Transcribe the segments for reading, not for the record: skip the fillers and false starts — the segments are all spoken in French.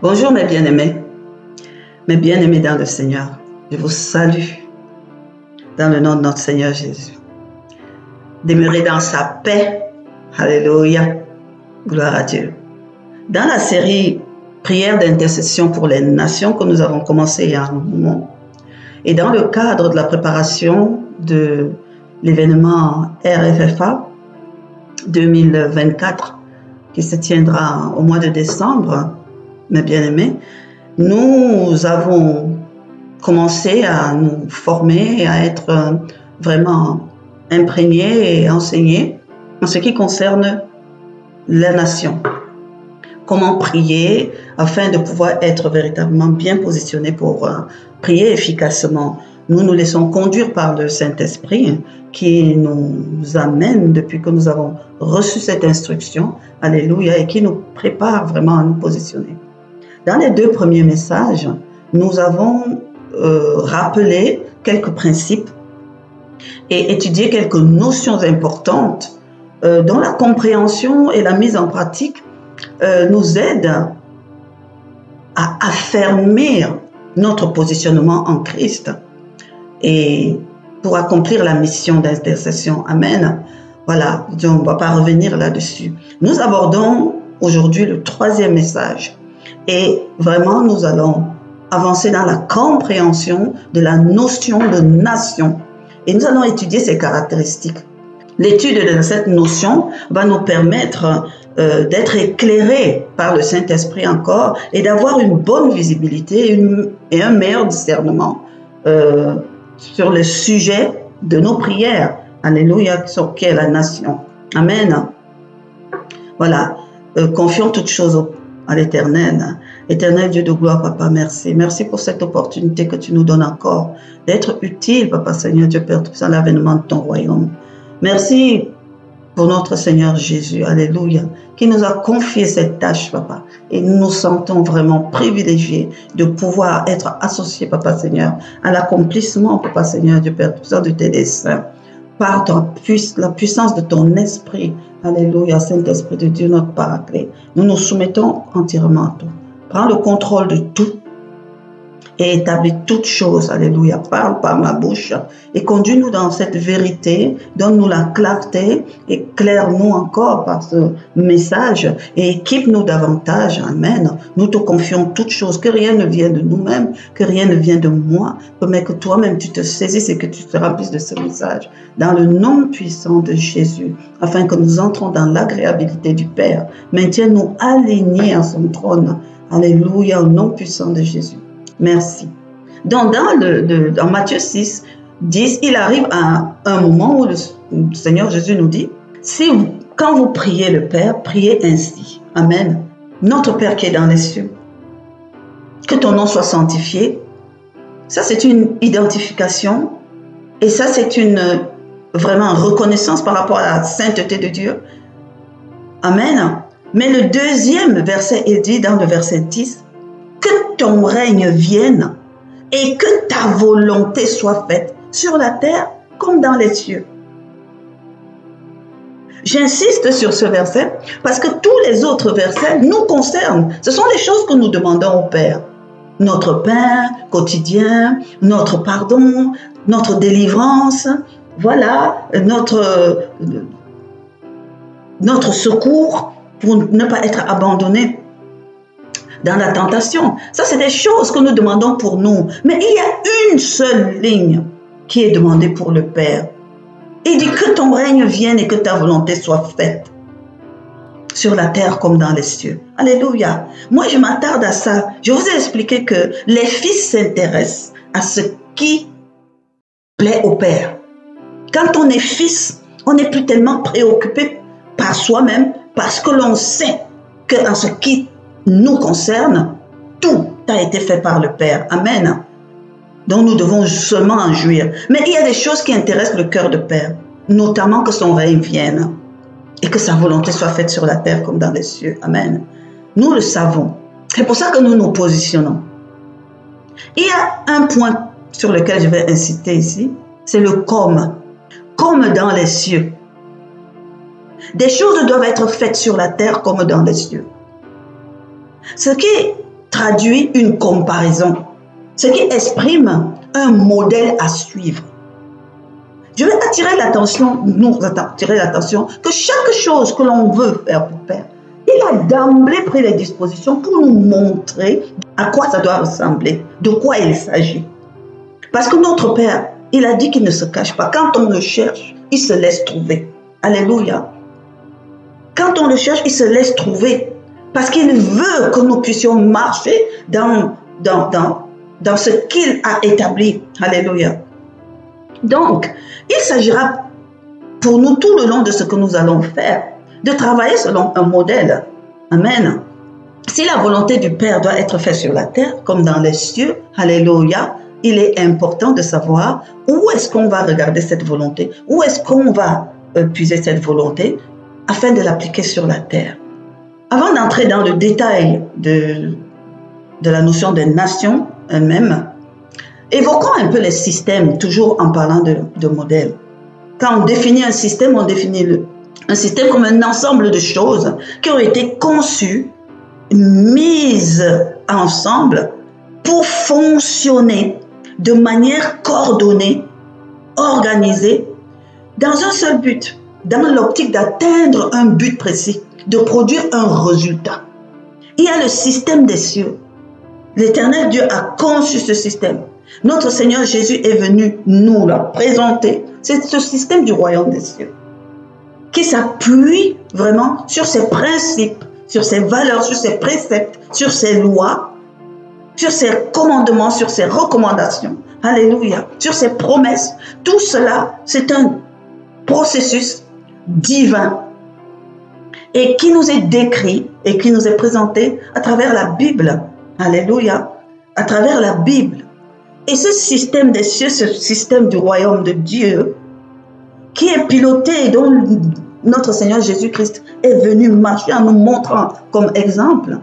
Bonjour mes bien-aimés dans le Seigneur. Je vous salue dans le nom de notre Seigneur Jésus. Demeurez dans sa paix. Alléluia. Gloire à Dieu. Dans la série Prières d'intercession pour les nations que nous avons commencé il y a un moment, et dans le cadre de la préparation de l'événement RFFA 2024 qui se tiendra au mois de décembre, mes bien-aimés, nous avons commencé à nous former et à être vraiment imprégnés et enseignés en ce qui concerne la nation. Comment prier afin de pouvoir être véritablement bien positionnés pour prier efficacement. Nous nous laissons conduire par le Saint-Esprit qui nous amène depuis que nous avons reçu cette instruction, alléluia, et qui nous prépare vraiment à nous positionner. Dans les deux premiers messages, nous avons rappelé quelques principes et étudié quelques notions importantes dont la compréhension et la mise en pratique nous aident à affermir notre positionnement en Christ et pour accomplir la mission d'intercession. Amen. Voilà, on ne va pas revenir là-dessus. Nous abordons aujourd'hui le troisième message. Et vraiment, nous allons avancer dans la compréhension de la notion de nation. Et nous allons étudier ses caractéristiques. L'étude de cette notion va nous permettre d'être éclairés par le Saint-Esprit encore et d'avoir une bonne visibilité et un meilleur discernement sur le sujet de nos prières. Alléluia, sur qui est la nation. Amen. Voilà, confions toutes choses à l'Éternel. Éternel Dieu de gloire, Papa, merci. Merci pour cette opportunité que tu nous donnes encore d'être utile, Papa Seigneur Dieu Père, tout ça, à l'avènement de ton royaume. Merci pour notre Seigneur Jésus, alléluia, qui nous a confié cette tâche, Papa. Et nous nous sentons vraiment privilégiés de pouvoir être associés, Papa Seigneur, à l'accomplissement, Papa Seigneur Dieu Père, tout ça, de tes desseins. Par la puissance de ton esprit, alléluia, Saint-Esprit de Dieu, notre paraclet, nous nous soumettons entièrement à toi. Prends le contrôle de tout et établis toutes choses, alléluia. Parle par ma bouche et conduis-nous dans cette vérité, donne-nous la clarté, éclaire-nous encore par ce message et équipe-nous davantage, amen. Nous te confions toutes choses, que rien ne vienne de nous-mêmes, que rien ne vienne de moi, mais que toi-même tu te saisisses et que tu te remplisses de ce message, dans le nom puissant de Jésus, afin que nous entrons dans l'agréabilité du Père. Maintiens-nous alignés à son trône, alléluia, au nom puissant de Jésus. Merci. Donc, dans Matthieu 6, 10, il arrive à un moment où le Seigneur Jésus nous dit, quand vous priez le Père, priez ainsi. Amen. Notre Père qui est dans les cieux, que ton nom soit sanctifié. Ça, c'est une identification et ça, c'est une vraiment reconnaissance par rapport à la sainteté de Dieu. Amen. Mais le deuxième verset, il dit dans le verset 10, que ton règne vienne et que ta volonté soit faite sur la terre comme dans les cieux. J'insiste sur ce verset parce que tous les autres versets nous concernent. Ce sont les choses que nous demandons au Père. Notre pain quotidien, notre pardon, notre délivrance, voilà, notre secours pour ne pas être abandonnés dans la tentation. Ça, c'est des choses que nous demandons pour nous. Mais il y a une seule ligne qui est demandée pour le Père. Il dit que ton règne vienne et que ta volonté soit faite sur la terre comme dans les cieux. Alléluia. Moi, je m'attarde à ça. Je vous ai expliqué que les fils s'intéressent à ce qui plaît au Père. Quand on est fils, on n'est plus tellement préoccupé par soi-même parce que l'on sait qu'en ce qui nous concerne, tout a été fait par le Père. Amen. Donc nous devons seulement en jouir. Mais il y a des choses qui intéressent le cœur du Père, notamment que son règne vienne et que sa volonté soit faite sur la terre comme dans les cieux. Amen. Nous le savons. C'est pour ça que nous nous positionnons. Il y a un point sur lequel je vais inciter ici, c'est le comme dans les cieux. Des choses doivent être faites sur la terre comme dans les cieux. Ce qui est traduit une comparaison, ce qui exprime un modèle à suivre. Je vais nous attirer l'attention que chaque chose que l'on veut faire pour Père, il a d'emblée pris les dispositions pour nous montrer à quoi ça doit ressembler, de quoi il s'agit. Parce que notre Père, il a dit qu'il ne se cache pas. Quand on le cherche, il se laisse trouver. Alléluia. Quand on le cherche, il se laisse trouver. Parce qu'il veut que nous puissions marcher dans ce qu'il a établi. Alléluia. Donc, il s'agira pour nous tout le long de ce que nous allons faire, de travailler selon un modèle. Amen. Si la volonté du Père doit être faite sur la terre comme dans les cieux, alléluia, il est important de savoir où est-ce qu'on va regarder cette volonté, où est-ce qu'on va puiser cette volonté afin de l'appliquer sur la terre. Avant d'entrer dans le détail de la notion des nations elles-mêmes, évoquons un peu les systèmes, toujours en parlant de modèles. Quand on définit un système, on définit un système comme un ensemble de choses qui ont été conçues, mises ensemble pour fonctionner de manière coordonnée, organisée, dans un seul but, dans l'optique d'atteindre un but précis, de produire un résultat. Il y a le système des cieux. L'Éternel Dieu a conçu ce système. Notre Seigneur Jésus est venu nous la présenter. C'est ce système du royaume des cieux qui s'appuie vraiment sur ses principes, sur ses valeurs, sur ses préceptes, sur ses lois, sur ses commandements, sur ses recommandations. Alléluia. Sur ses promesses. Tout cela, c'est un processus divin et qui nous est décrit et qui nous est présenté à travers la Bible. Alléluia. À travers la Bible. Et ce système des cieux, ce système du royaume de Dieu, qui est piloté et dont notre Seigneur Jésus-Christ est venu marcher en nous montrant comme exemple,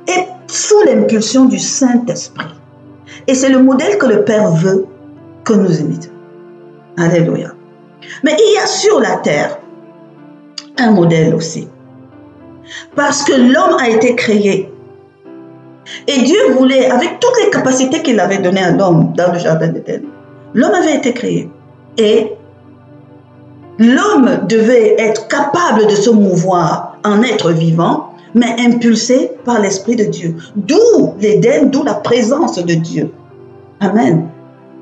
est sous l'impulsion du Saint-Esprit. Et c'est le modèle que le Père veut que nous imitions. Alléluia. Mais il y a sur la terre un modèle aussi. Parce que l'homme a été créé. Et Dieu voulait, avec toutes les capacités qu'il avait données à l'homme dans le jardin d'Éden, l'homme avait été créé. Et l'homme devait être capable de se mouvoir en être vivant, mais impulsé par l'Esprit de Dieu. D'où l'Éden, d'où la présence de Dieu. Amen.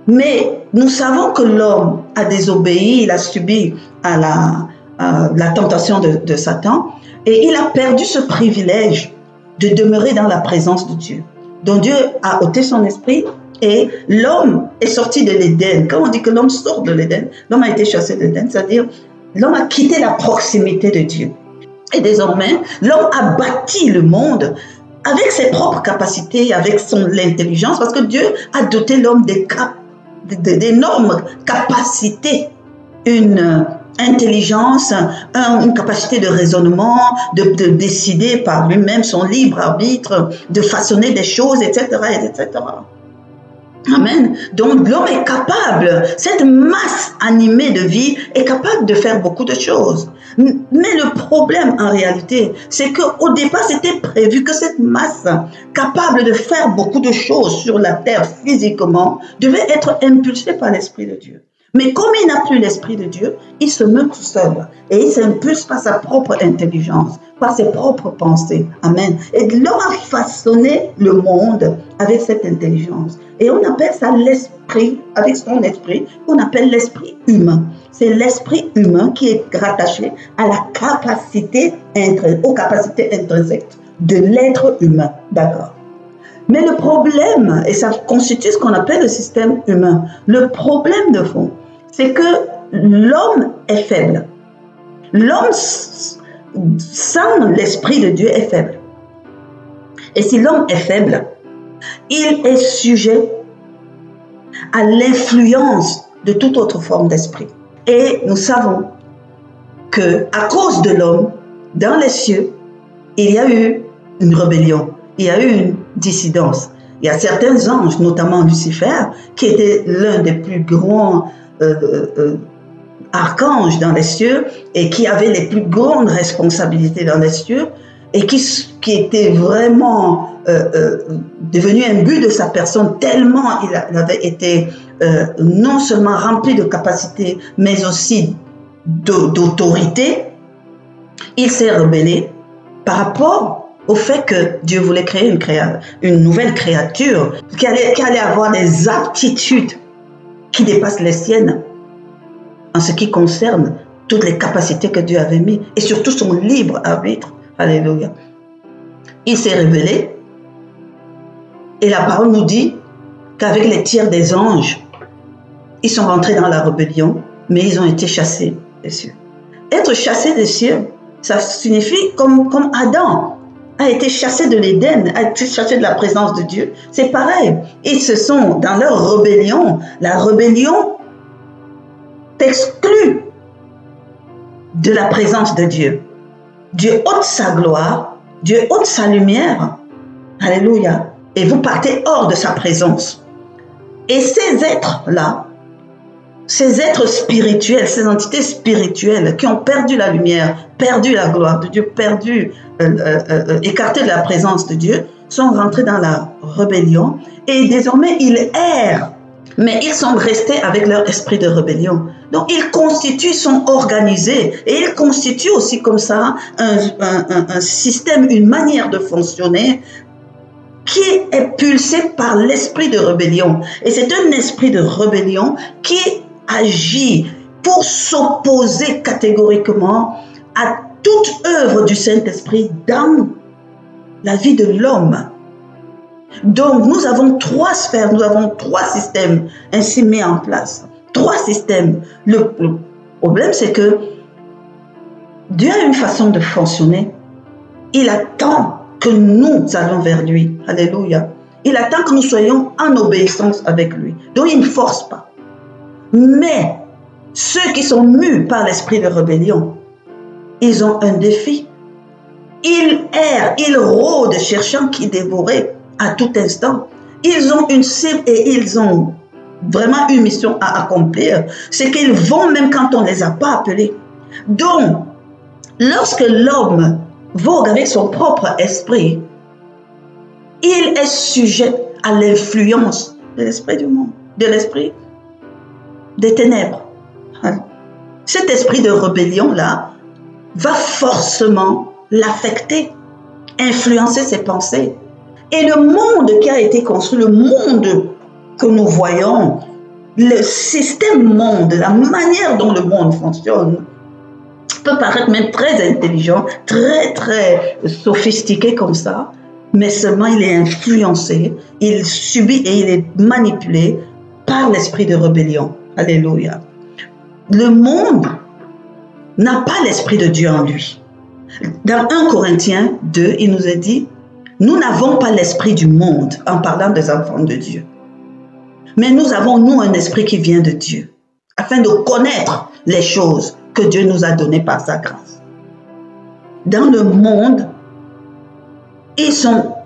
Mais nous savons que l'homme a désobéi, il a subi à la tentation de Satan, et il a perdu ce privilège de demeurer dans la présence de Dieu. Donc Dieu a ôté son esprit et l'homme est sorti de l'Éden. Quand on dit que l'homme sort de l'Éden, l'homme a été chassé de l'Éden, c'est-à-dire l'homme a quitté la proximité de Dieu. Et désormais, l'homme a bâti le monde avec ses propres capacités, avec l'intelligence, parce que Dieu a doté l'homme d'énormes capacités, une intelligence, une capacité de raisonnement, de décider par lui-même son libre arbitre, de façonner des choses, etc., etc. Amen. Donc l'homme est capable, cette masse animée de vie est capable de faire beaucoup de choses. Mais le problème en réalité, c'est qu'au départ, c'était prévu que cette masse capable de faire beaucoup de choses sur la terre physiquement devait être impulsée par l'Esprit de Dieu. Mais comme il n'a plus l'Esprit de Dieu, il se meut tout seul et il s'impulse par sa propre intelligence, par ses propres pensées. Amen. Et l'homme a façonné le monde avec cette intelligence. Et on appelle ça l'esprit, avec son esprit, qu'on appelle l'esprit humain. C'est l'esprit humain qui est rattaché à la capacité, aux capacités intrinsèques de l'être humain. D'accord. Mais le problème, et ça constitue ce qu'on appelle le système humain, le problème de fond, c'est que l'homme est faible. L'homme sans l'Esprit de Dieu est faible. Et si l'homme est faible, il est sujet à l'influence de toute autre forme d'esprit. Et nous savons que à cause de l'homme, dans les cieux, il y a eu une rébellion, il y a eu une dissidence. Il y a certains anges, notamment Lucifer, qui était l'un des plus grands archanges dans les cieux et qui avait les plus grandes responsabilités dans les cieux. et qui était vraiment devenu un but de sa personne, tellement il avait été non seulement rempli de capacités, mais aussi d'autorité, il s'est rebellé par rapport au fait que Dieu voulait créer une nouvelle créature qui allait avoir des aptitudes qui dépassent les siennes en ce qui concerne toutes les capacités que Dieu avait mises et surtout son libre arbitre. Alléluia. Il s'est révélé et la parole nous dit qu'avec les tiers des anges, ils sont rentrés dans la rébellion, mais ils ont été chassés des cieux. Être chassé des cieux, ça signifie comme Adam a été chassé de l'Éden, a été chassé de la présence de Dieu. C'est pareil. Ils se sont dans leur rébellion. La rébellion t'exclut de la présence de Dieu. Dieu ôte sa gloire, Dieu ôte sa lumière. Alléluia. Et vous partez hors de sa présence. Et ces êtres-là, ces êtres spirituels, ces entités spirituelles qui ont perdu la lumière, perdu la gloire de Dieu, écarté de la présence de Dieu, sont rentrés dans la rébellion et désormais ils errent. Mais ils sont restés avec leur esprit de rébellion. Donc ils constituent, sont organisés et ils constituent aussi comme ça un système, une manière de fonctionner qui est pulsé par l'esprit de rébellion. Et c'est un esprit de rébellion qui agit pour s'opposer catégoriquement à toute œuvre du Saint-Esprit dans la vie de l'homme. Donc, nous avons 3 sphères, nous avons 3 systèmes ainsi mis en place. 3 systèmes. Le problème, c'est que Dieu a une façon de fonctionner. Il attend que nous allons vers lui. Alléluia. Il attend que nous soyons en obéissance avec lui. Donc, il ne force pas. Mais ceux qui sont mus par l'esprit de rébellion, ils ont un défi. Ils errent, ils rôdent, cherchant qui dévorer à tout instant. Ils ont une cible et ils ont vraiment une mission à accomplir. C'est qu'ils vont même quand on ne les a pas appelés. Donc, lorsque l'homme vogue avec son propre esprit, il est sujet à l'influence de l'esprit du monde, de l'esprit des ténèbres. Cet esprit de rébellion-là va forcément l'affecter, influencer ses pensées. Et le monde qui a été construit, le monde que nous voyons, le système monde, la manière dont le monde fonctionne, peut paraître même très intelligent, très sophistiqué comme ça, mais seulement il est influencé, il subit et il est manipulé par l'esprit de rébellion. Alléluia. Le monde n'a pas l'esprit de Dieu en lui. Dans 1 Corinthiens 2, il nous est dit, nous n'avons pas l'esprit du monde en parlant des enfants de Dieu. Mais nous avons, nous, un esprit qui vient de Dieu, afin de connaître les choses que Dieu nous a données par sa grâce. Dans le monde, ils sont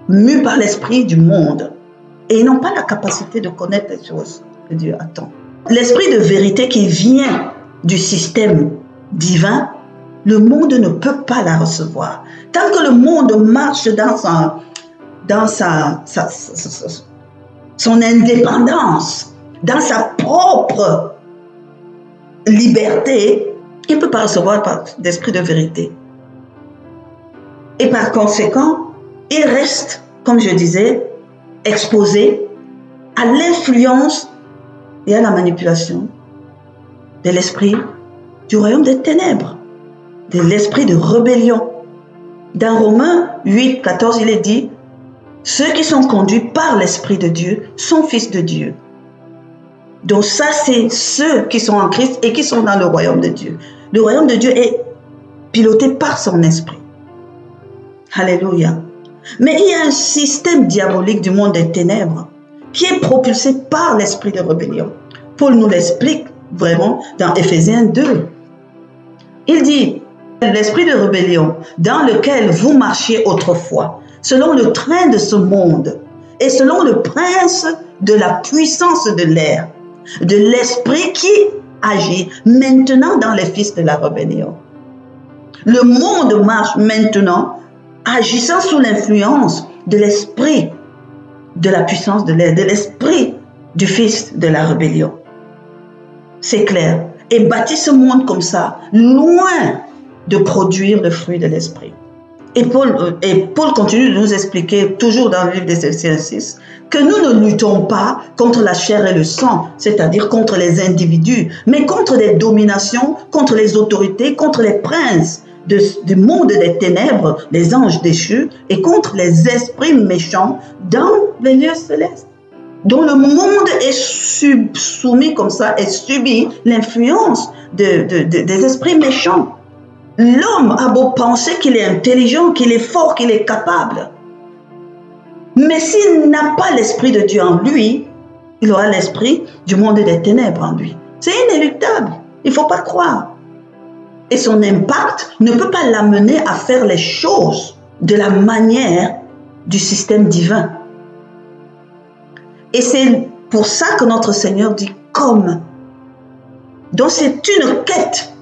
mus par l'esprit du monde et ils n'ont pas la capacité de connaître les choses que Dieu attend. L'esprit de vérité qui vient du système divin, le monde ne peut pas la recevoir. Tant que le monde marche dans son indépendance, dans sa propre liberté, il ne peut pas recevoir d'esprit de vérité. Et par conséquent, il reste, comme je disais, exposé à l'influence et à la manipulation de l'esprit du royaume des ténèbres, de l'esprit de rébellion. Dans Romains 8, 14, il est dit, ceux qui sont conduits par l'esprit de Dieu sont fils de Dieu. Donc ça, c'est ceux qui sont en Christ et qui sont dans le royaume de Dieu. Le royaume de Dieu est piloté par son esprit. Alléluia. Mais il y a un système diabolique du monde des ténèbres qui est propulsé par l'esprit de rébellion. Paul nous l'explique vraiment dans Éphésiens 2. Il dit, l'esprit de rébellion dans lequel vous marchiez autrefois, selon le train de ce monde et selon le prince de la puissance de l'air, de l'esprit qui agit maintenant dans les fils de la rébellion. Le monde marche maintenant agissant sous l'influence de l'esprit de la puissance de l'air, de l'esprit du fils de la rébellion. C'est clair. Et bâtit ce monde comme ça, loin de produire le fruit de l'esprit. Et Paul continue de nous expliquer, toujours dans le livre des Éphésiens 6, que nous ne luttons pas contre la chair et le sang, c'est-à-dire contre les individus, mais contre les dominations, contre les autorités, contre les princes du monde des ténèbres, les anges déchus, et contre les esprits méchants dans les lieux célestes, dont le monde est soumis comme ça et subit l'influence des esprits méchants. L'homme a beau penser qu'il est intelligent, qu'il est fort, qu'il est capable, mais s'il n'a pas l'esprit de Dieu en lui, il aura l'esprit du monde des ténèbres en lui. C'est inéluctable, il ne faut pas croire. Et son impact ne peut pas l'amener à faire les choses de la manière du système divin. Et c'est pour ça que notre Seigneur dit « comme ». Donc c'est une quête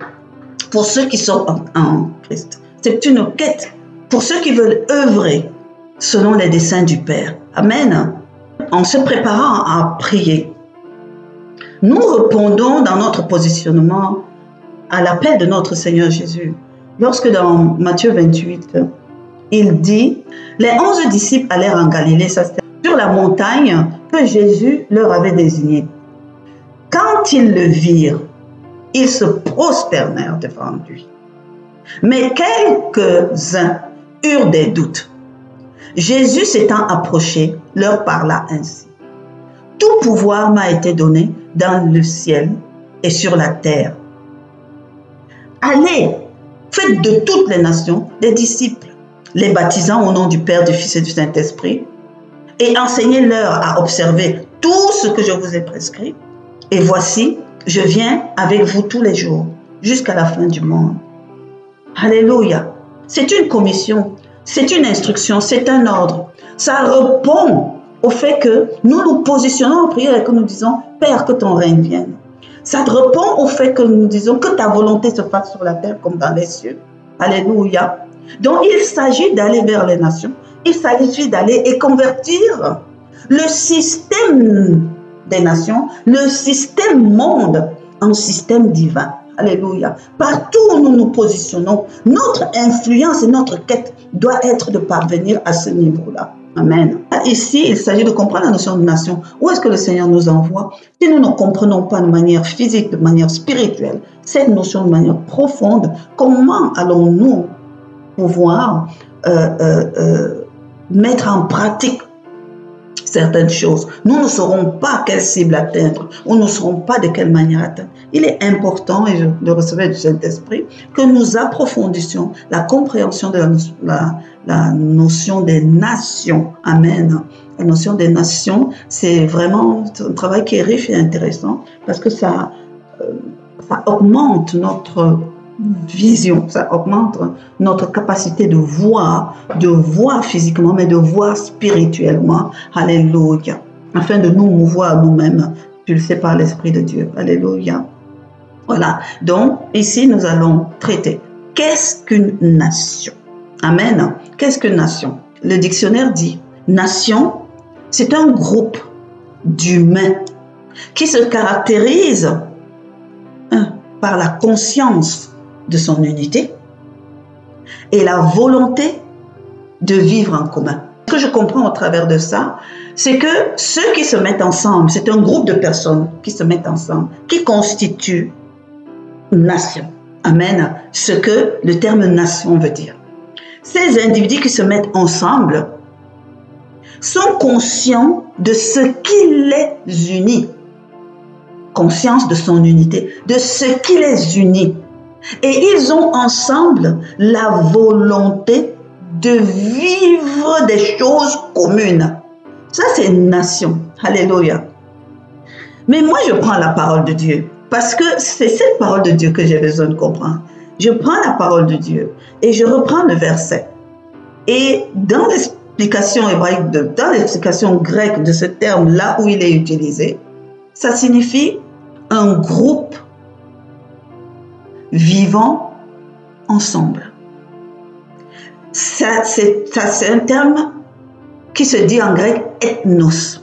pour ceux qui sont en Christ. C'est une quête pour ceux qui veulent œuvrer selon les desseins du Père. Amen. En se préparant à prier, nous répondons dans notre positionnement à l'appel de notre Seigneur Jésus. Lorsque dans Matthieu 28, il dit « Les 11 disciples allèrent en Galilée, ça c'était sur la montagne que Jésus leur avait désignée. Quand ils le virent, ils se prosternèrent devant lui. Mais quelques-uns eurent des doutes. Jésus s'étant approché, leur parla ainsi. « Tout pouvoir m'a été donné dans le ciel et sur la terre. Allez, faites de toutes les nations des disciples, les baptisant au nom du Père, du Fils et du Saint-Esprit, et enseignez-leur à observer tout ce que je vous ai prescrit. Et voici, je viens avec vous tous les jours, jusqu'à la fin du monde. » Alléluia. C'est une commission, c'est une instruction, c'est un ordre. Ça répond au fait que nous nous positionnons en prière et que nous disons « Père, que ton règne vienne ». Ça répond au fait que nous disons que ta volonté se fasse sur la terre comme dans les cieux. Alléluia. Donc il s'agit d'aller vers les nations. Il s'agit d'aller et convertir le système des nations, le système monde en système divin. Alléluia. Partout où nous nous positionnons, notre influence et notre quête doit être de parvenir à ce niveau-là. Amen. Ici, il s'agit de comprendre la notion de nation. Où est-ce que le Seigneur nous envoie? Si nous ne comprenons pas de manière physique, de manière spirituelle, cette notion de manière profonde, comment allons-nous pouvoir mettre en pratique certaines choses? Nous ne saurons pas quelle cible atteindre, ou nous ne saurons pas de quelle manière atteindre. Il est important, et je le recevais du Saint-Esprit, que nous approfondissions la compréhension de la notion des nations. Amen. La notion des nations, c'est vraiment un travail qui est riche et intéressant, parce que ça augmente notre vision, ça augmente notre capacité de voir physiquement, mais de voir spirituellement. Alléluia. Afin de nous mouvoir nous-mêmes, pulsés par l'Esprit de Dieu. Alléluia. Voilà. Donc, ici, nous allons traiter. Qu'est-ce qu'une nation? Amen. Qu'est-ce qu'une nation? Le dictionnaire dit, nation, c'est un groupe d'humains qui se caractérise par la conscience de son unité et la volonté de vivre en commun. Ce que je comprends au travers de ça, c'est que ceux qui se mettent ensemble, c'est un groupe de personnes qui se mettent ensemble, qui constituent une nation. Amen. Ce que le terme nation veut dire. Ces individus qui se mettent ensemble sont conscients de ce qui les unit. Conscience de son unité, de ce qui les unit. Et ils ont ensemble la volonté de vivre des choses communes. Ça, c'est une nation. Alléluia. Mais moi, je prends la parole de Dieu. Parce que c'est cette parole de Dieu que j'ai besoin de comprendre. Je prends la parole de Dieu et je reprends le verset. Et dans l'explication hébraïque, dans l'explication grecque de ce terme-là où il est utilisé, ça signifie un groupe vivant ensemble. c'est un terme qui se dit en grec ethnos.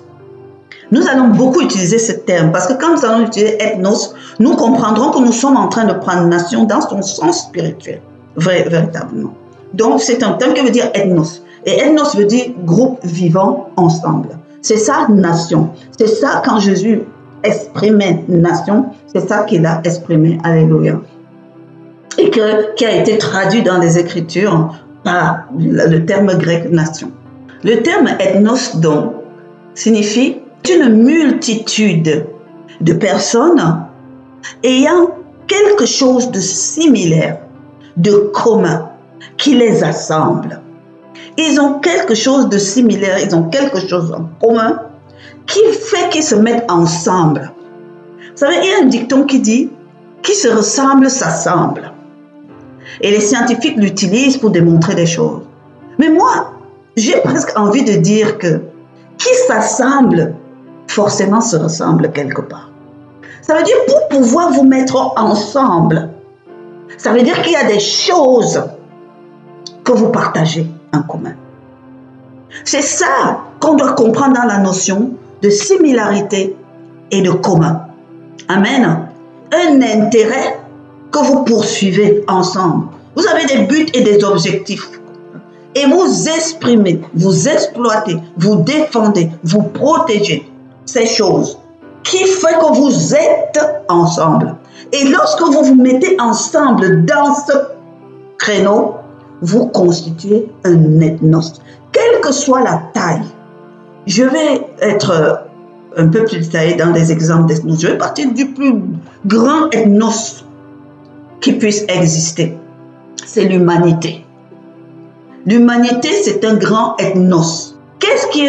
Nous allons beaucoup utiliser ce terme parce que quand nous allons utiliser ethnos, nous comprendrons que nous sommes en train de prendre nation dans son sens spirituel, véritablement. Donc, c'est un terme qui veut dire ethnos. Et ethnos veut dire groupe vivant ensemble. C'est ça, nation. C'est ça, quand Jésus exprimait nation, c'est ça qu'il a exprimé. Alléluia. Et qui a été traduit dans les Écritures par le terme grec nation. Le terme ethnos, donc, signifie une multitude de personnes ayant quelque chose de similaire, de commun, qui les assemble. Ils ont quelque chose de similaire, ils ont quelque chose en commun qui fait qu'ils se mettent ensemble. Vous savez, il y a un dicton qui dit « qui se ressemble s'assemble ». Et les scientifiques l'utilisent pour démontrer des choses. Mais moi, j'ai presque envie de dire que qui s'assemble forcément se ressemble quelque part. Ça veut dire pour pouvoir vous mettre ensemble, ça veut dire qu'il y a des choses que vous partagez en commun. C'est ça qu'on doit comprendre dans la notion de similarité et de commun. Amen. Un intérêt que vous poursuivez ensemble. Vous avez des buts et des objectifs. Et vous exprimez, vous exploitez, vous défendez, vous protégez ces choses qui fait que vous êtes ensemble. Et lorsque vous vous mettez ensemble dans ce créneau, vous constituez un ethnos, quelle que soit la taille. Je vais être un peu plus détaillé dans des exemples d'ethnos. Je vais partir du plus grand ethnos qui puisse exister. C'est l'humanité. L'humanité, c'est un grand ethnos. Qu'est-ce qui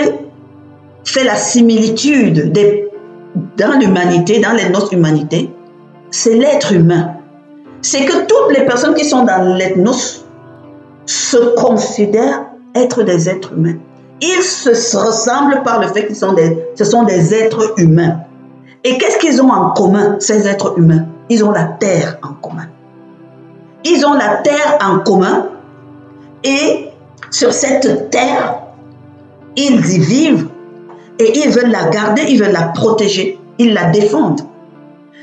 fait la similitude dans l'humanité, dans l'ethnos humanité? C'est l'être humain. C'est que toutes les personnes qui sont dans l'ethnos se considèrent être des êtres humains. Ils se ressemblent par le fait qu'ils sont ce sont des êtres humains. Et qu'est-ce qu'ils ont en commun, ces êtres humains? Ils ont la terre en commun. Ils ont la terre en commun et sur cette terre, ils y vivent et ils veulent la garder, ils veulent la protéger, ils la défendent.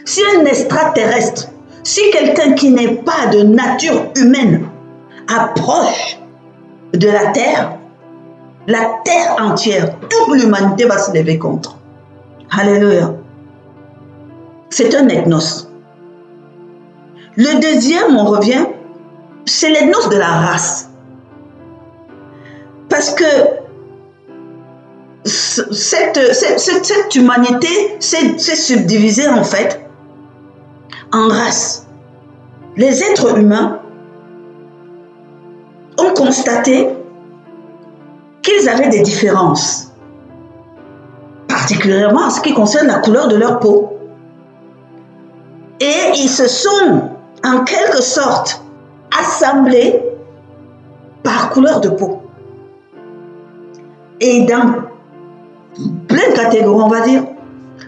Si un extraterrestre, si quelqu'un qui n'est pas de nature humaine approche de la terre entière, toute l'humanité va se lever contre. Alléluia. C'est un ethnos. Le deuxième, on revient, c'est l'ethnos de la race. Parce que cette humanité s'est subdivisée en fait en races. Les êtres humains ont constaté qu'ils avaient des différences, particulièrement en ce qui concerne la couleur de leur peau. Et ils se sont en quelque sorte assemblés par couleur de peau. Et dans plein de catégories, on va dire,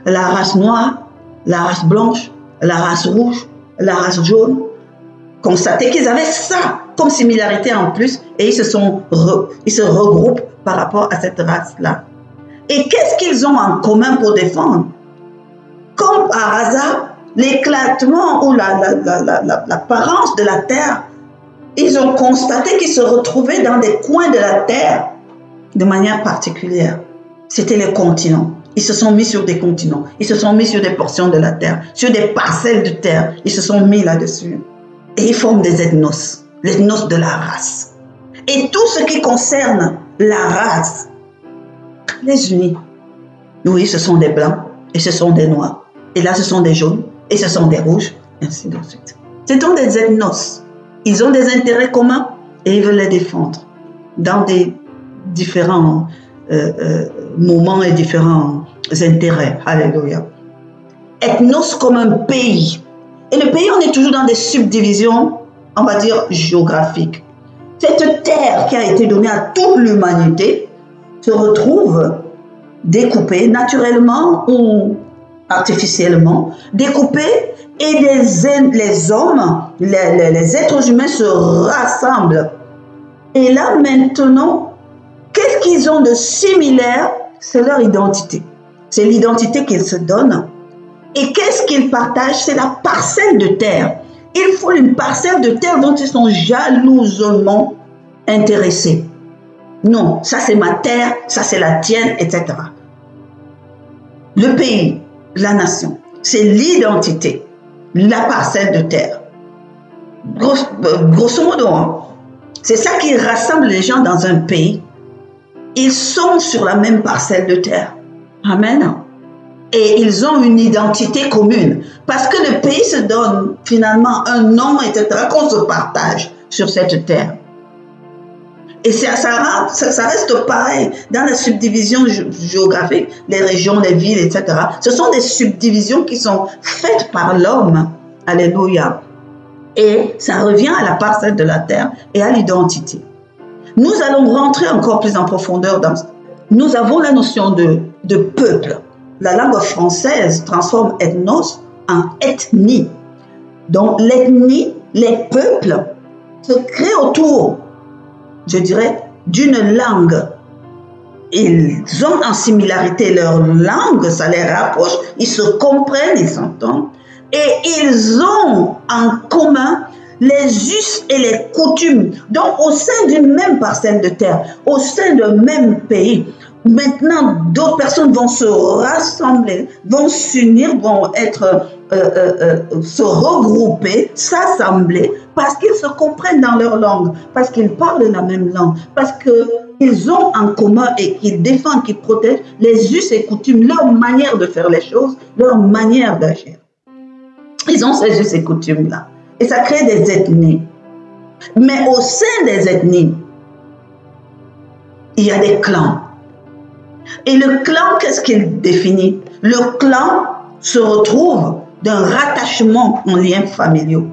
la race noire, la race blanche, la race rouge, la race jaune, constaté qu'ils avaient ça comme similarité en plus et ils se regroupent par rapport à cette race-là. Et qu'est-ce qu'ils ont en commun pour défendre? Comme par hasard, l'éclatement ou l'apparence de la terre, ils ont constaté qu'ils se retrouvaient dans des coins de la terre de manière particulière. C'était les continents. Ils se sont mis sur des continents. Ils se sont mis sur des portions de la terre, sur des parcelles de terre. Ils se sont mis là-dessus. Et ils forment des ethnos, l'ethnos de la race. Et tout ce qui concerne la race les unit. Oui, ce sont des blancs et ce sont des noirs. Et là, ce sont des jaunes et ce sont des rouges, et ainsi de suite. Ce sont des ethnos. Ils ont des intérêts communs et ils veulent les défendre dans des différents moments et différents intérêts. Alléluia. Ethnos comme un pays. Et le pays, on est toujours dans des subdivisions, on va dire, géographiques. Cette terre qui a été donnée à toute l'humanité se retrouve découpée naturellement ou artificiellement, découpée, et les hommes, les êtres humains se rassemblent Et là, maintenant, qu'est-ce qu'ils ont de similaire? C'est leur identité. C'est l'identité qu'ils se donnent. Et qu'est-ce qu'ils partagent? C'est la parcelle de terre. Il faut une parcelle de terre dont ils sont jalousement intéressés. Non, ça c'est ma terre, ça c'est la tienne, etc. Le pays, la nation, c'est l'identité, la parcelle de terre. Grosso modo, hein, c'est ça qui rassemble les gens dans un pays. Ils sont sur la même parcelle de terre. Amen. Et ils ont une identité commune. Parce que le pays se donne finalement un nom, etc., qu'on se partage sur cette terre. Et ça reste pareil dans la subdivision géographique, les régions, les villes, etc. Ce sont des subdivisions qui sont faites par l'homme. Alléluia. Et ça revient à la parcelle de la terre et à l'identité. Nous allons rentrer encore plus en profondeur dans ça. Nous avons la notion de peuple. La langue française transforme ethnos en ethnie. Donc l'ethnie, les peuples, se créent autour, je dirais, d'une langue. Ils ont en similarité leur langue, ça les rapproche, ils se comprennent, ils s'entendent. Et ils ont en commun les us et les coutumes. Donc au sein d'une même parcelle de terre, au sein d'un même pays, maintenant, d'autres personnes vont se rassembler, vont s'unir, vont se regrouper, s'assembler, parce qu'ils se comprennent dans leur langue, parce qu'ils parlent la même langue, parce qu'ils ont en commun et qu'ils défendent, qu'ils protègent les us et coutumes, leur manière de faire les choses, leur manière d'agir. Ils ont ces us et coutumes-là. Et ça crée des ethnies. Mais au sein des ethnies, il y a des clans. Et le clan, qu'est-ce qu'il définit? Le clan se retrouve d'un rattachement en liens familiaux.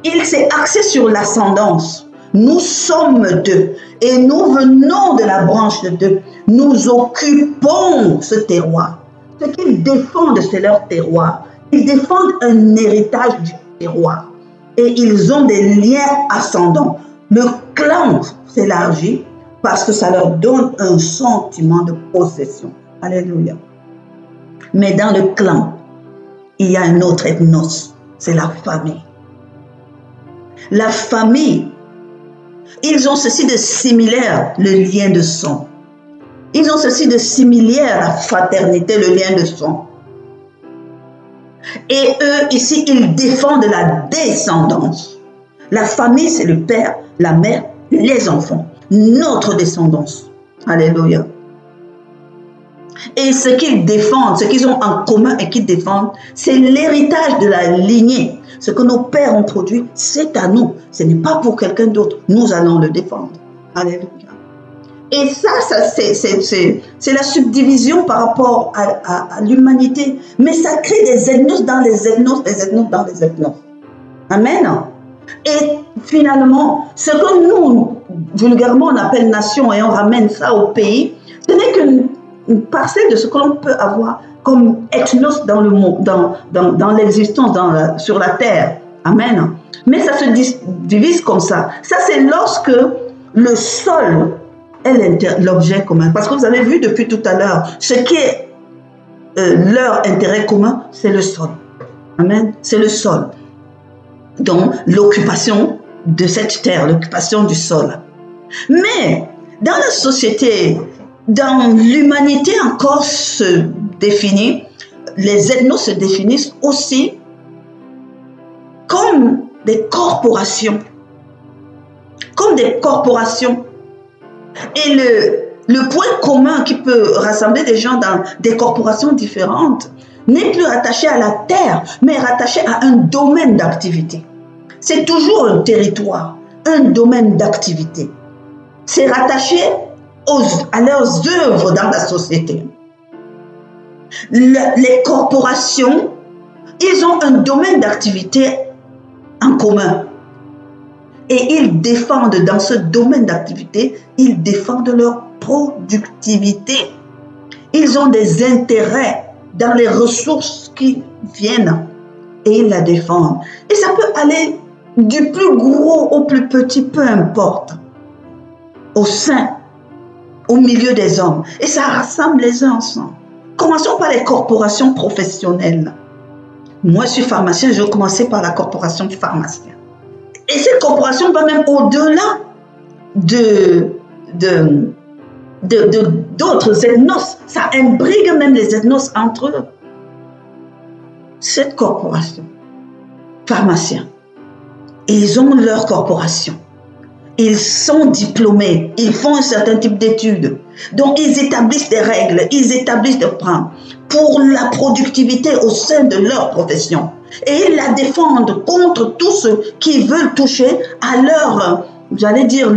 Il s'est axé sur l'ascendance. Nous sommes deux et nous venons de la branche de deux. Nous occupons ce terroir. Ce qu'ils défendent, c'est leur terroir. Ils défendent un héritage du terroir. Et ils ont des liens ascendants. Le clan s'élargit parce que ça leur donne un sentiment de possession. Alléluia. Mais dans le clan, il y a un autre ethnos, c'est la famille. La famille, ils ont ceci de similaire, le lien de sang. Ils ont ceci de similaire, la fraternité, le lien de sang. Et eux, ici, ils défendent la descendance. La famille, c'est le père, la mère, les enfants. Notre descendance. Alléluia. Et ce qu'ils défendent, ce qu'ils ont en commun et qu'ils défendent, c'est l'héritage de la lignée. Ce que nos pères ont produit, c'est à nous. Ce n'est pas pour quelqu'un d'autre. Nous allons le défendre. Alléluia. Et ça c'est la subdivision par rapport à l'humanité. Mais ça crée des ethnos dans les ethnos, des ethnos dans les ethnos. Amen. Et finalement, ce que nous, vulgairement, on appelle nation et on ramène ça au pays, ce n'est qu'une parcelle de ce que l'on peut avoir comme ethnos dans le monde, dans l'existence, sur la terre. Amen. Mais ça se divise comme ça. Ça, c'est lorsque le sol est l'objet commun. Parce que vous avez vu depuis tout à l'heure, ce qui est leur intérêt commun, c'est le sol. Amen. C'est le sol. Donc, l'occupation de cette terre, l'occupation du sol. Mais, dans la société, dans l'humanité encore se définit, les ethnos se définissent aussi comme des corporations. Comme des corporations. Et le point commun qui peut rassembler des gens dans des corporations différentes n'est plus rattaché à la terre, mais rattaché à un domaine d'activité. C'est toujours un territoire, un domaine d'activité. C'est rattaché à leurs œuvres dans la société. Les corporations, ils ont un domaine d'activité en commun. Et ils défendent dans ce domaine d'activité, ils défendent leur productivité. Ils ont des intérêts dans les ressources qui viennent et ils la défendent. Et ça peut aller du plus gros au plus petit, peu importe. au sein, au milieu des hommes. Et ça rassemble les uns ensemble. Commençons par les corporations professionnelles. Moi, je suis pharmacien, je vais commencer par la corporation de pharmaciens. Et cette corporation va même au-delà d'autres ethnos. Ça imbrigue même les ethnos entre eux. Cette corporation, pharmaciens, ils ont leur corporation. Ils sont diplômés, ils font un certain type d'études. Donc, ils établissent des règles, ils établissent des plans pour la productivité au sein de leur profession. Et ils la défendent contre tous ceux qui veulent toucher à leur, j'allais dire,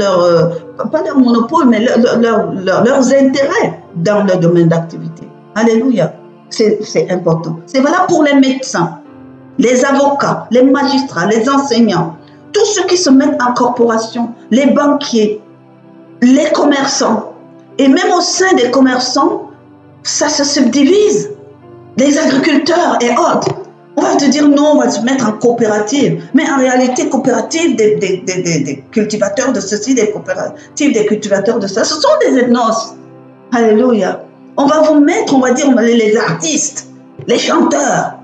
pas leur monopole, mais leurs intérêts dans leur domaine d'activité. Alléluia. C'est important. C'est valable pour les médecins, les avocats, les magistrats, les enseignants, tous ceux qui se mettent en corporation, les banquiers, les commerçants. Et même au sein des commerçants, ça se subdivise. Les agriculteurs et autres. On va te dire non, on va se mettre en coopérative. Mais en réalité, coopérative des cultivateurs de ceci, des coopératives des cultivateurs de ça, ce sont des ethnos. Alléluia. On va vous mettre, on va dire, les artistes, les chanteurs,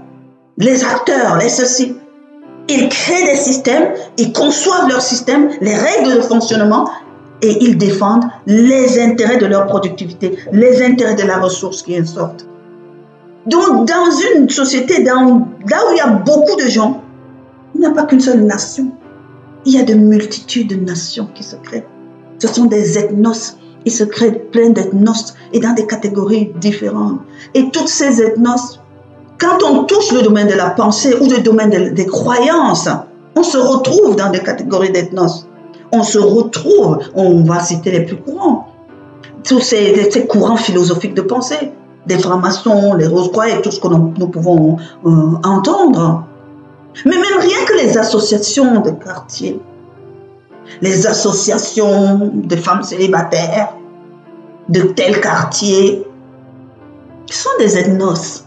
les acteurs, les ceci. Ils créent des systèmes, ils conçoivent leurs systèmes, les règles de fonctionnement, et ils défendent les intérêts de leur productivité, les intérêts de la ressource qui en sortent. Donc, dans une société, là où il y a beaucoup de gens, il n'y a pas qu'une seule nation. Il y a de multitudes de nations qui se créent. Ce sont des ethnos. Il se crée plein d'ethnos et dans des catégories différentes. Et toutes ces ethnos, quand on touche le domaine de la pensée ou le domaine des croyances, on se retrouve dans des catégories d'ethnos. On se retrouve, on va citer les plus courants, tous ces courants philosophiques de pensée, des francs-maçons, les rose-croix et tout ce que nous pouvons entendre. Mais même rien que les associations de quartier, les associations de femmes célibataires, de tel quartier, ce sont des ethnos.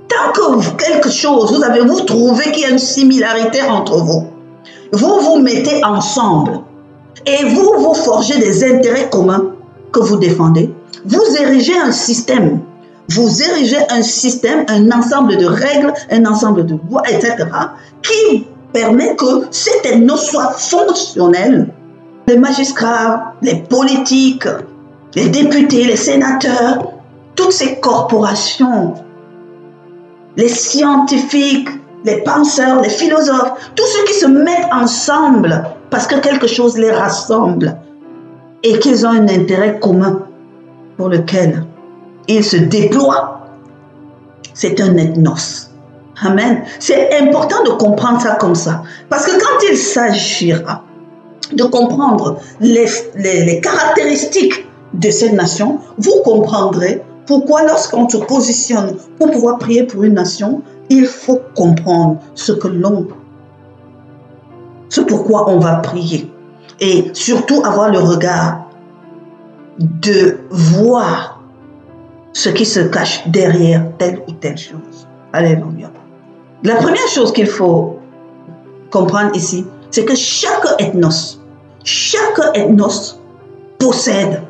Tant que quelque chose, vous trouvez qu'il y a une similarité entre vous, vous vous mettez ensemble et vous forgez des intérêts communs que vous défendez. Vous érigez un système. Vous érigez un système, un ensemble de règles, un ensemble de lois, etc., qui permet que cet ethnos soit fonctionnel. Les magistrats, les politiques, les députés, les sénateurs, toutes ces corporations, les scientifiques, les penseurs, les philosophes, tous ceux qui se mettent ensemble parce que quelque chose les rassemble et qu'ils ont un intérêt commun pour lequel ils se déploient, c'est un ethnos. Amen. C'est important de comprendre ça comme ça. Parce que quand il s'agira de comprendre les caractéristiques de cette nation, vous comprendrez pourquoi lorsqu'on se positionne pour pouvoir prier pour une nation, il faut comprendre ce pourquoi on va prier. Et surtout avoir le regard de voir ce qui se cache derrière telle ou telle chose. Alléluia. La première chose qu'il faut comprendre ici, c'est que chaque ethnos possède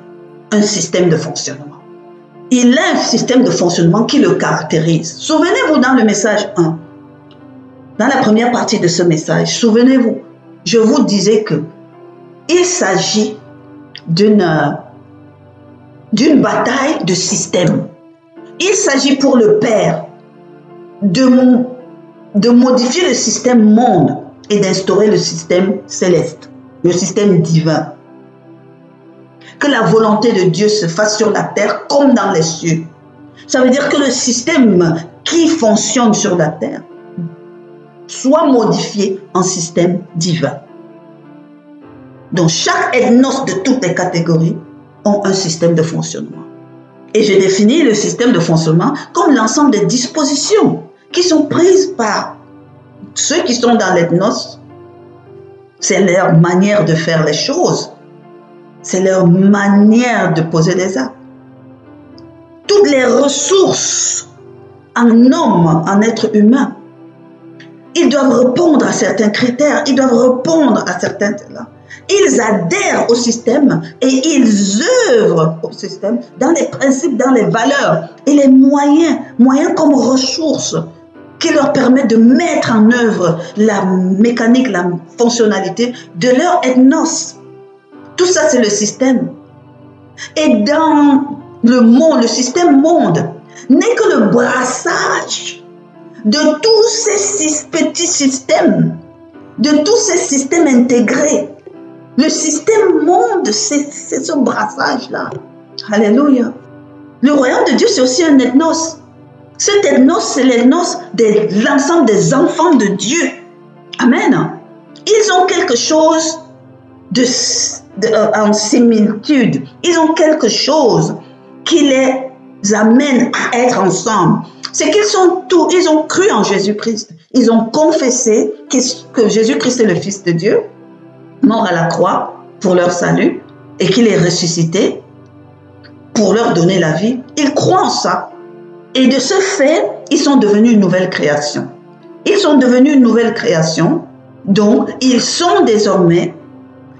un système de fonctionnement. Il a un système de fonctionnement qui le caractérise. Souvenez-vous dans le message 1, dans la première partie de ce message, souvenez-vous, je vous disais que il s'agit d'une bataille de système. Il s'agit pour le Père de modifier le système monde et d'instaurer le système céleste, le système divin. Que la volonté de Dieu se fasse sur la terre comme dans les cieux. Ça veut dire que le système qui fonctionne sur la terre soit modifié en système divin. Donc chaque ethnos de toutes les catégories ont un système de fonctionnement. Et je définis le système de fonctionnement comme l'ensemble des dispositions qui sont prises par ceux qui sont dans l'ethnos. C'est leur manière de faire les choses. C'est leur manière de poser des actes. Toutes les ressources en homme, en être humain, ils doivent répondre à certains critères, ils doivent répondre à certains... Ils adhèrent au système et ils œuvrent au système dans les principes, dans les valeurs et les moyens comme ressources qui leur permettent de mettre en œuvre la mécanique, la fonctionnalité de leur ethnos. Tout ça, c'est le système. Et dans le monde, le système monde n'est que le brassage de tous ces petits systèmes, de tous ces systèmes intégrés. Le système monde, c'est ce brassage-là. Alléluia. Le royaume de Dieu, c'est aussi un ethnos. Cet ethnos, c'est l'ethnos de l'ensemble des enfants de Dieu. Amen. Ils ont quelque chose en similitude. Ils ont quelque chose qui les amène à être ensemble. C'est ils ont cru en Jésus-Christ. Ils ont confessé que Jésus-Christ est le Fils de Dieu, mort à la croix pour leur salut, et qu'il est ressuscité pour leur donner la vie. Ils croient en ça. Et de ce fait, ils sont devenus une nouvelle création. Ils sont devenus une nouvelle création, donc ils sont désormais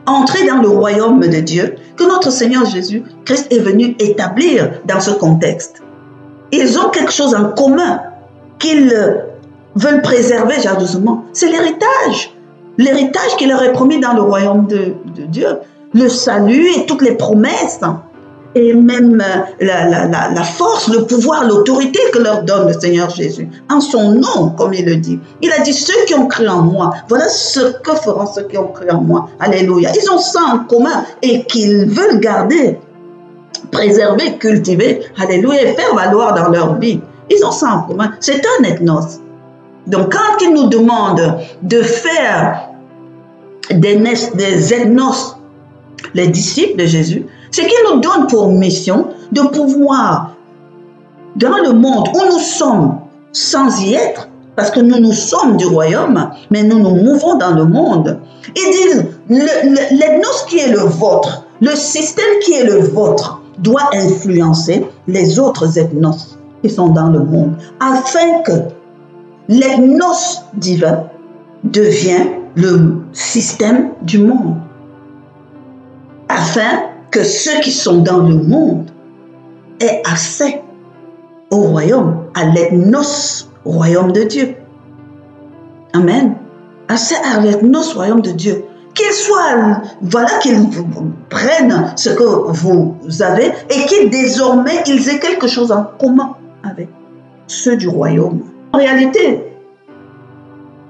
entrés dans le royaume de Dieu que notre Seigneur Jésus-Christ est venu établir dans ce contexte. Ils ont quelque chose en commun qu'ils veulent préserver jalousement. C'est l'héritage. L'héritage qui leur est promis dans le royaume de Dieu. Le salut et toutes les promesses. Et même la force, le pouvoir, l'autorité que leur donne le Seigneur Jésus. En son nom, comme il le dit. Il a dit, ceux qui ont cru en moi, voilà ce que feront ceux qui ont cru en moi. Alléluia. Ils ont ça en commun et qu'ils veulent garder, préserver, cultiver. Alléluia. Et faire valoir dans leur vie. Ils ont ça en commun. C'est un ethnos. Donc, quand ils nous demandent de faire des ethnos, les disciples de Jésus, c'est qu'il nous donne pour mission de pouvoir, dans le monde où nous sommes, sans y être, parce que nous sommes du royaume, mais nous nous mouvons dans le monde. Ils disent, l'ethnos qui est le vôtre, le système qui est le vôtre, doit influencer les autres ethnos qui sont dans le monde, afin que l'ethnos divin devienne le système du monde. Afin que ceux qui sont dans le monde aient accès au royaume, à l'ethnos, au royaume de Dieu. Amen. Accès à l'ethnos, royaume de Dieu. Qu'ils soient, voilà, qu'ils prennent ce que vous avez et qu'ils désormais, ils aient quelque chose en commun avec ceux du royaume. En réalité,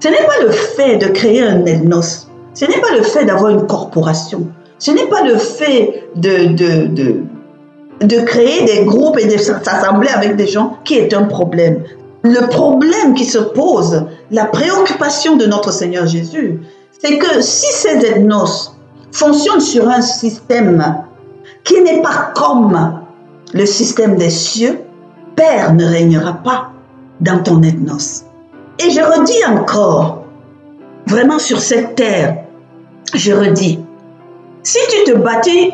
ce n'est pas le fait de créer un ethnos, ce n'est pas le fait d'avoir une corporation, ce n'est pas le fait de créer des groupes et de s'assembler avec des gens qui est un problème. Le problème qui se pose, la préoccupation de notre Seigneur Jésus, c'est que si ces ethnos fonctionnent sur un système qui n'est pas comme le système des cieux, Père ne régnera pas dans ton ethnos. Et je redis encore, vraiment sur cette terre, je redis, si tu te bâtis,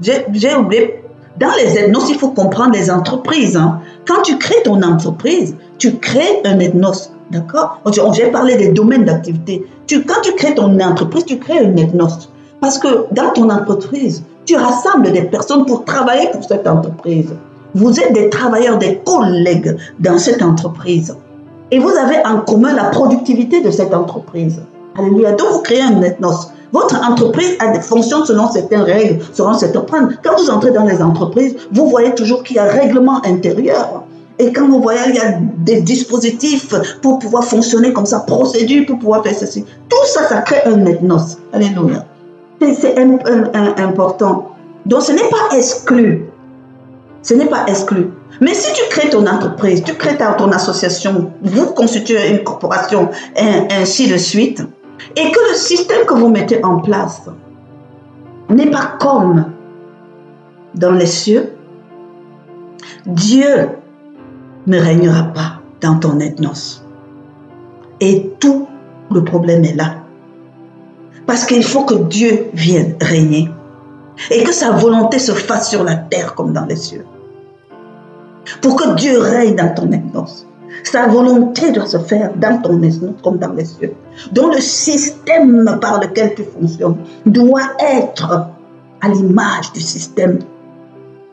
j'ai oublié, dans les ethnos, il faut comprendre les entreprises. Hein. Quand tu crées ton entreprise, tu crées un ethnos, d'accord? J'ai parlé des domaines d'activité. Quand tu crées ton entreprise, tu crées un ethnos. Parce que dans ton entreprise, tu rassembles des personnes pour travailler pour cette entreprise. Vous êtes des travailleurs, des collègues dans cette entreprise. Et vous avez en commun la productivité de cette entreprise. Alléluia. Donc, vous créez un ethnos. Votre entreprise a des fonctions selon certaines règles, selon certains points. Quand vous entrez dans les entreprises, vous voyez toujours qu'il y a un règlement intérieur. Et quand vous voyez, il y a des dispositifs pour pouvoir fonctionner comme ça, procédures pour pouvoir faire ceci. Tout ça, ça crée un ethnos. Alléluia. C'est important. Donc, ce n'est pas exclu. Ce n'est pas exclu. Mais si tu crées ton entreprise, tu crées ton association, vous constituez une corporation, ainsi de suite, et que le système que vous mettez en place n'est pas comme dans les cieux, Dieu ne régnera pas dans ton ethnos. Et tout le problème est là. Parce qu'il faut que Dieu vienne régner et que sa volonté se fasse sur la terre comme dans les cieux. Pour que Dieu règne dans ton ethnos. Sa volonté doit se faire dans ton esprit comme dans les cieux. Donc le système par lequel tu fonctionnes doit être à l'image du système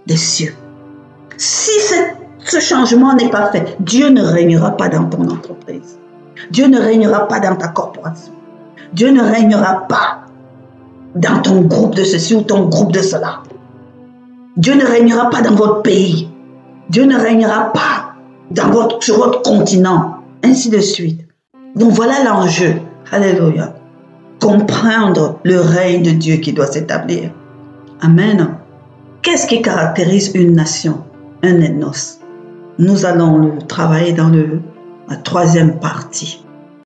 des cieux. Si ce changement n'est pas fait, Dieu ne régnera pas dans ton entreprise. Dieu ne régnera pas dans ta corporation. Dieu ne régnera pas dans ton groupe de ceci ou ton groupe de cela. Dieu ne régnera pas dans votre pays. Dieu ne régnera pas sur votre continent. Ainsi de suite. Donc voilà l'enjeu. Alléluia. Comprendre le règne de Dieu qui doit s'établir. Amen. Qu'est-ce qui caractérise une nation? Un ethnos. Nous allons le travailler dans la troisième partie.